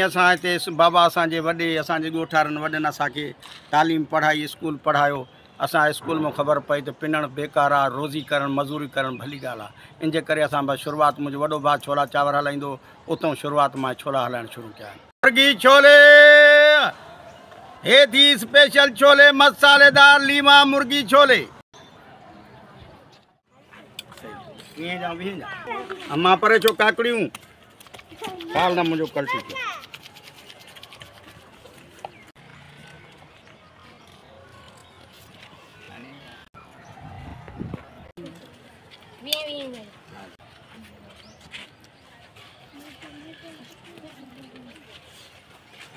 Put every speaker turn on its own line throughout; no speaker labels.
असां हिते बाबा असांजे वॾे असांजे ॻोठारनि वॾनि असांखे तालीम पढ़ाई स्कूल पढ़ायो। असां स्कूल में ख़बर पई त पिनणु बेकार आहे, रोज़ी करणु मज़ूरी करणु भली ॻाल्हि आहे। इन जे करे असां बसि शुरूआति मुंहिंजो वॾो भाउ छोला चांवर हलाईंदो, उतां शुरूआति मां छोला हलाइणु शुरू कया। मुर्गी छोले हे थी स्पेशल छोले मसालेदार लीमा मुर्गी छोले अम्मा परे छो काकड़ियूं काल ना मुझे कल ठीक है।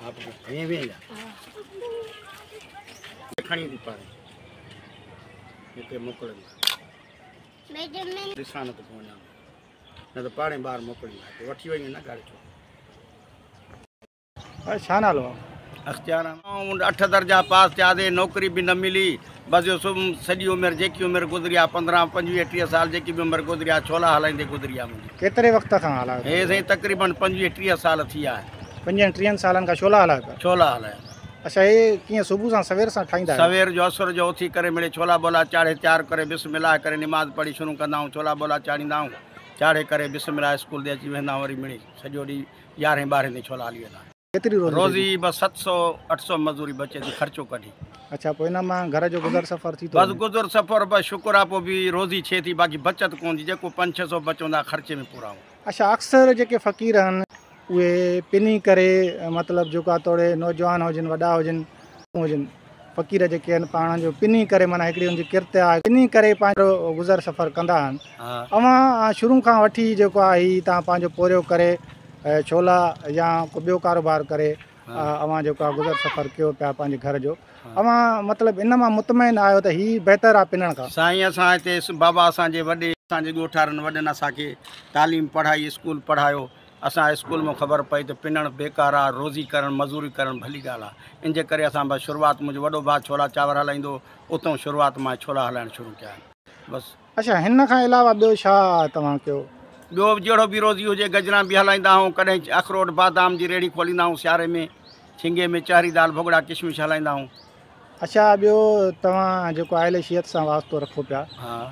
आप खणी थी पारे हिते मोकिलंदा ॾिसां न त पोइ वञा न त पाणे ॿाहिरि मोकिलींदा वठी वञे न गाड़ी छो छा नालो अख़्तियार 8 दर्जा पास थियासीं, नौकरी बि न मिली। बसि सॼी उमिरि जेकी उमिरि गुज़री आहे 15, 25, 30 साल जेकी बि उमिरि गुज़री आहे छोला हलाईंदे गुज़री आहे मुंहिंजी।
केतिरे वक़्त खां हलायो?
हे साईं तक़रीबन 25, 30 साल थी विया आहिनि।
25, 30 सालनि खां छोला हलायो था?
छोला हलाया।
अच्छा, हे कीअं सुबुह सां सवेर सां ठाहींदा?
सवेर जो असुर जो उथी करे मिड़े छोला बोला चाढ़े तयारु करे बिस्मिल्लाह करे निमाज़ पढ़ी शुरू कंदा आहियूं। छोला बोला चाढ़ींदा आहियूं, चाढ़े करे बिस्मिल्लाह स्कूल ते अची वेंदा आहियूं। वरी मिड़े सॼो ॾींहुं 11, 12 ते छोला हली वेंदा।
केतिरी
रोज़ी बस 700, 800 मज़ूरी बचे थी ख़र्चो कढी।
अच्छा, पोइ इन मां घर जो गुज़र सफ़र थी
बस गुज़र सफ़र बस शुक्र आहे पोइ बि रोज़ी थिए थी, बाक़ी बचत कोन थी। जेको 500-600 बचंदा ख़र्चे में पूरा।
अच्छा, अक्सर जेके फ़क़ीर आहिनि उहे पिनी करे मतिलबु जेका तोड़े नौजवान हुजनि वॾा हुजनि फ़क़ीर जेके आहिनि पाण जो पिनी करे माना हिकिड़ी उनजी किरत आहे, पिनी करे पंहिंजो गुज़र सफ़र कंदा आहिनि। अवां शुरू खां वठी जेको आहे हीअ तव्हां पंहिंजो पोरियो करे छोला या को ॿियो कारोबार करे अवां जेको आहे गुज़र सफ़र कयो पिया पंहिंजे घर जो। अवां मतिलबु इन मां मुतमइन आहियो त हीअ बहितर आहे पिनण खां? साईं असां हिते बाबा असांजे वॾे असांजे ॻोठारनि वॾनि असांखे तालीम पढ़ाई स्कूल पढ़ायो। असां स्कूल में ख़बर पई त पिनणु बेकार आहे, रोज़ी करणु मज़ूरी करणु भली ॻाल्हि आहे। इन जे करे असां बसि शुरूआति मुंहिंजो वॾो भाउ छोला चांवर हलाईंदो, उतां शुरूआति मां छोला हलाइणु शुरू कया बसि। अच्छा, हिन खां अलावा ॿियो छा तव्हां कयो?
ॿियो जहिड़ो बि रोज़ी हुजे गजरा बि हलाईंदा आहियूं, कॾहिं अखरोट बादाम जी रेड़ी खोलींदा आहियूं सियारे में, छिंगे में चहरी दाल भुॻड़ा किशमिश हलाईंदा आहियूं।
अच्छा, ॿियो तव्हां जेको आयल शियत सां वास्तो रखो पिया,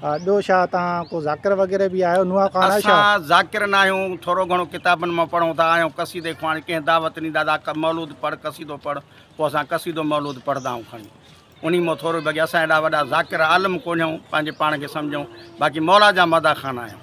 ॿियो छा तव्हां को ज़ाकिर वग़ैरह बि आहियो? नुआ खान
असां ज़ाकिर न आहियूं, थोरो घणो किताबनि मां पढ़ूं था आहियूं। कसीदे खां कंहिं दावत ॾींदा दादा मौलूद पढ़ कसीदो पढ़, पोइ असां कसीदो मौलूद पढ़ंदा आहियूं खणी उन मां थोरो बाक़ी असां एॾा वॾा ज़ाकिर आलम कोन आहियूं, पंहिंजे पाण खे सम्झूं। बाक़ी मौला जा मदा खान आहियूं,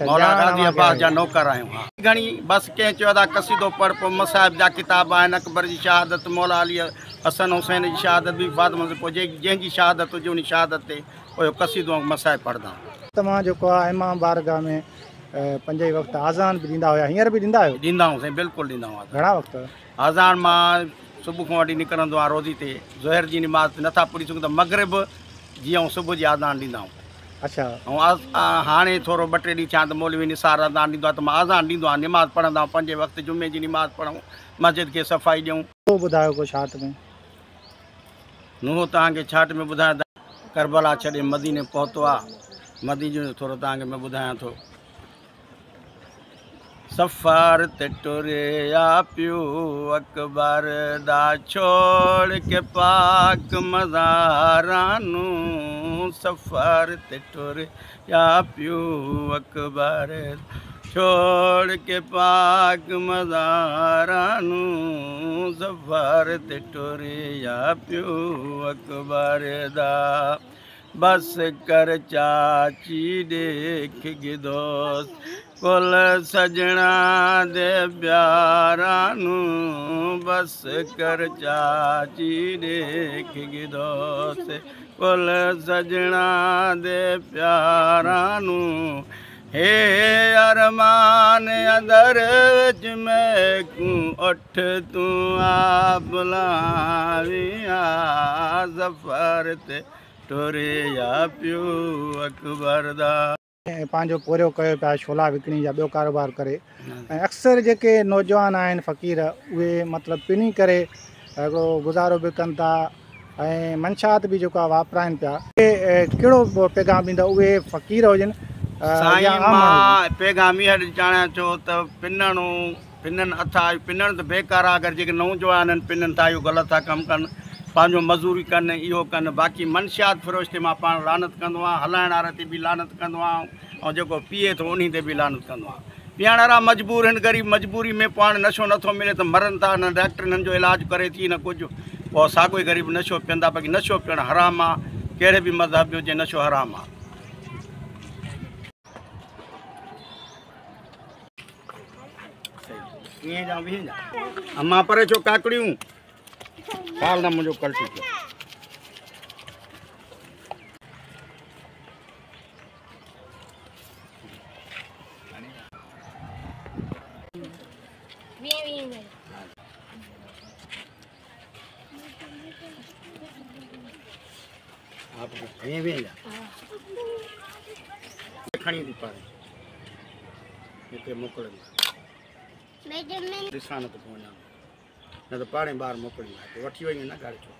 मौला गाज़ी अब्बास जा नौकर आहियूं। हा घणी बसि कंहिं चयो था कसीदो पढ़, पोइ मसाहिब जा किताब आहिनि, अकबर जी शहादत, मौला अली हसन हुसैन जी शहादत बि फातिमा, पोइ जंहिंजी शहादत हुजे उन शहादत ते पोइ कसीदो ऐं मसाहिब पढ़ंदा आहियूं।
तव्हां जेको आहे इमाम बारगाह में 5 ई वक़्त आज़ान बि ॾींदा हुया, हींअर बि ॾींदा आहियो?
ॾींदा आहियूं साईं, बिल्कुलु ॾींदा आहियूं।
घणा वक़्त?
आज़ान मां सुबुह खां वठी निकिरंदो आहे रोज़ी ते, ज़ोहर जी निमाज़ नथा पूरी सघूं त मग़रिब जीअं सुबुह जी आज़ान ॾींदा आहियूं। अच्छा, ऐं हाणे थोरो 2-3 ॾींहं थिया त मौलवी निसार आज़ान ॾींदो आहे त मां आज़ान ॾींदो आहियां, निमाज़ पढ़ंदा आहियूं 5 वक़्त जुमे जी निमाज़ पढ़ूं, मस्जिद खे सफ़ाई ॾियूं।
पोइ ॿुधायो को छाट में?
नुंहुं तव्हांखे छाट में ॿुधायां त करबला छॾे मदीने पहुतो आहे। मदीने जो थोरो तव्हांखे मैं ॿुधायां थो। सफ़र ते टुरिया पियो अकबर दा छोड़ के पाक मज़ारानू, सफ़र ते टुरिया पियो अकबर छोड़ के पाक मज़ारानू, सफ़र ते टुरिया पियो अकबर दा बस कर चाची देख गिदोस कुल सजना दे प्यारानू, बस कर चाची देख गिदोस कुल सजना दे प्यारानू, हे अरमान अंदर विच में उठ तू आप लाविया, सफ़र ते टुरिया पियो अकबर दा।
पंहिंजो पोरियो कयो पिया छोला विकिणी या ॿियो कारोबार करे। ऐं अक्सर जेके नौजवान आहिनि फ़क़ीर उहे मतिलबु पिनी करे हिकिड़ो गुज़ारो बि कनि था ऐं मंशात बि जेको आहे वापराइनि पिया। कहिड़ो पैगाम ॾींदा उहे फ़क़ीर हुजनि?
साईं मां पैगाम इहा ॾियां थो त पिनणु पिननि अथा पिननि त बेकार आहे। अगरि जेके नौजवान आहिनि पिननि था इहो ग़लति था कमु कनि, पंहिंजो मज़दूरी कनि, इहो कनि। बाक़ी मनशियात फ़िरोश ते मां पाण लानत कंदो आहियां, हलाइण वारे ते बि लानत कंदो आहियां, ऐं जेको पीए थो उन ते बि लानत कंदो आहियां। पीअण वारा मजबूर आहिनि, ग़रीब मजबूरी में पाण नशो नथो मिले त मरनि था, न डॉक्टर हिननि जो इलाजु करे थी न कुझु, पोइ साॻियो ई ग़रीब नशो पीअंदा। बाक़ी नशो पीअणु हराम आहे, कहिड़े बि मज़हब जो हुजे नशो हराम आहे। ईअं जा वीह जा अम्मा परे छो काकड़ियूं काल न मुंहिंजो कल्टी थियो। आप वीह जा खणी थी पाणे हिते मोकिलींदा ॾिसां न त पोइ वञा, न त पाणे ॿाहिरि मोकिलींदा, वठी वई न गाड़ी छो।